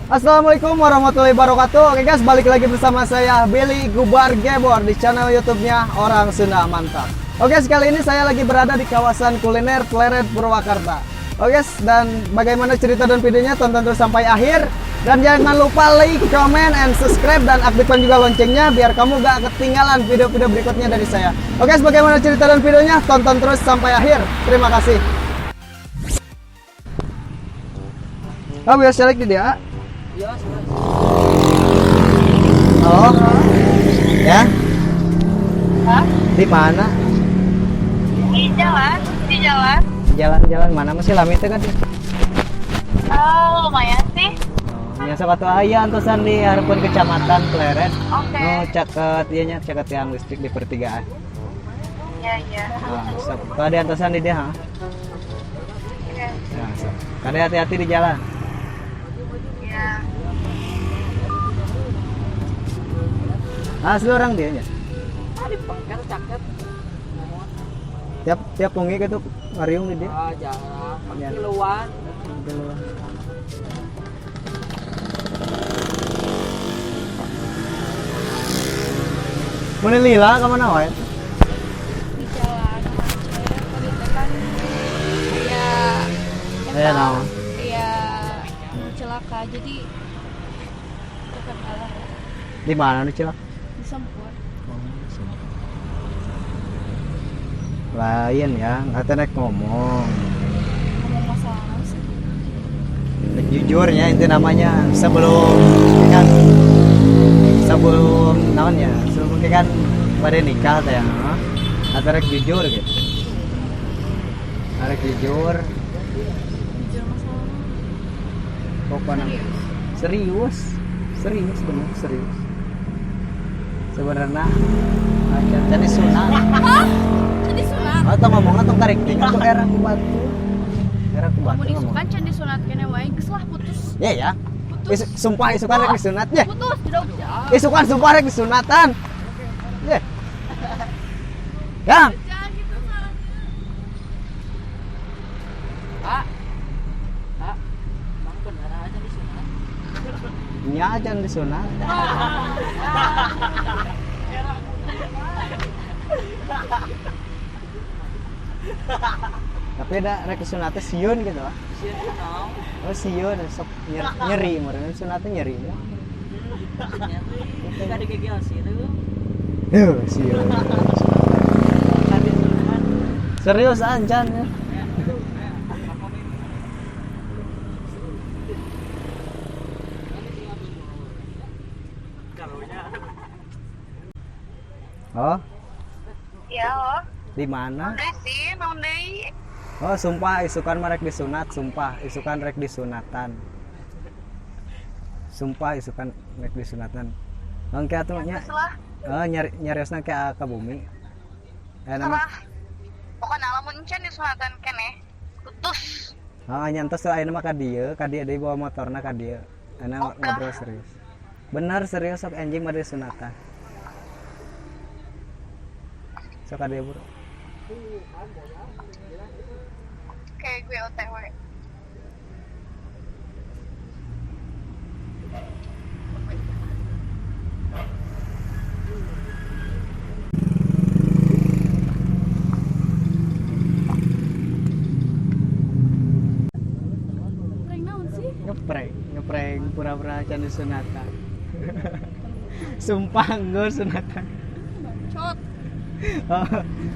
Assalamualaikum warahmatullahi wabarakatuh. Oke guys, balik lagi bersama saya Billy Gubar Gebor di channel YouTube-nya Orang Sunda Mantap. Oke, sekali ini saya lagi berada di kawasan kuliner Pleret Purwakarta. Oke guys, dan bagaimana cerita dan videonya tonton terus sampai akhir. Dan jangan lupa like, comment, and subscribe dan aktifkan juga loncengnya biar kamu gak ketinggalan video-video berikutnya dari saya. Oke guys, bagaimana cerita dan videonya tonton terus sampai akhir. Terima kasih. Oh, biar selek di dia. Iya, Oh, ya? Hah? Di mana? Di jalan, di jalan. Jalan-jalan mana masih lami itu kan? Oh, lumayan sih. Biasa kata ayah antosan di harapun kecamatan Pleret. Oke. Oh, caket iya nya caket tiang listrik di pertigaan. Iya, iya. Nah, sok. Kalau di antosan di dia, ha? Iya. Nah, sok. Kada hati-hati di jalan. Iya. Asli orang dia nya. Di pengkel caket. Tiap pungi gitu ngariung di dia. Ah, jarang. Ya. Kiloan. Mana lila ke mana wae? Di jalan. Tadi kan Iya, naon? Iya, celaka. Jadi bukan malah Di mana nih cilak? disempur. Lain ya, nggak naik ngomong. Ngomong masalah apa sih? Jujur ya itu namanya sebelum kan sebelum naon ya sebelum kan pada nikah teh atau rek jujur gitu. Rek jujur. Jujur masalah apa? Pokoknya serius bener serius. Sebenarnya aja jadi sunat. Hah? Candi sunat? Atau ngomong atau tarik tinggal tuh era ku batu. Era ku batu Kamu ngomong. disukan candi sunat kene wae geus lah putus. Ya ya. Sumpah isukan rek disunatnya. Putus, tidak bisa. Isukan sumpah rek disunatan. Ya. Yang Jangan gitu salahnya. Pak. Pak. Bang bener aja di sunat. ini aja yang disunat. Tapi ada rek disunatnya siun gitu ah. Oh siun sok nyeri meureun sunatnya nyeri. Enggak digegel sih itu. Siun. Serius anjan ya. Oh, Iya, oh. di mana? Udah sih, naon deui? Oh, sumpah isukan rek disunat, sumpah isukan rek disunatan. Sumpah isukan rek disunatan. Engke atuh nya. Salah. Nyariosna ke bumi. Nama. Salah. Pokoknya lamun can di sunatan kene. Putus. Nyantos tuh ayeuna mah ka dieu deui bawa motorna ka dieu. Ana ngobrol serius. Benar serius sok anjing mah disunatan. Sok ka dieu, Bro. Kayak gue OTW. Prank naon sih? Ngeprank pura-pura can disunatan. Sumpah gue sunatan. Bacot. Oh,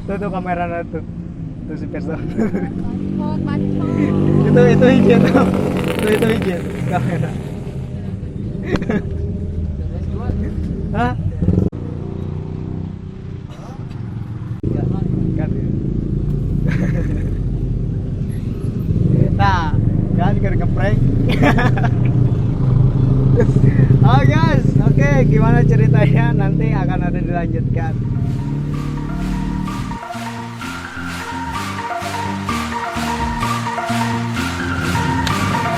tuh kamera tuh si perso. Bacot. itu hijau tuh. Itu hijau kamera. Hah? Kan. Nah, kan ngeprank. Oh guys, oke, gimana ceritanya nanti akan ada dilanjutkan.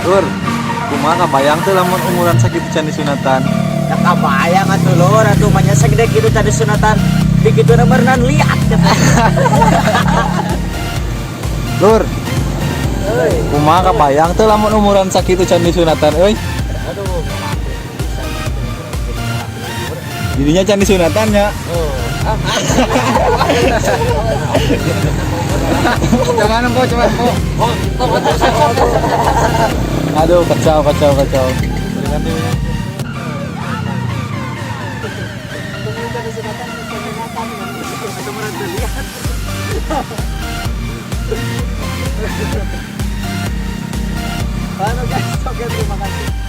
Lur, kumaha kabayang tuh lamun umuran sakitu can disunatan. Ya kabayang atuh lur, atuh manya segede kitu tadi sunatan. Di kitu berenang liat. Lur, kumaha kabayang tuh lamun umuran sakitu can disunatan euy. Aduh, Jadinya can disunatannya. Jangan po, cuman po. Aduh, kacau. Paano guys? Okay, terima kasih.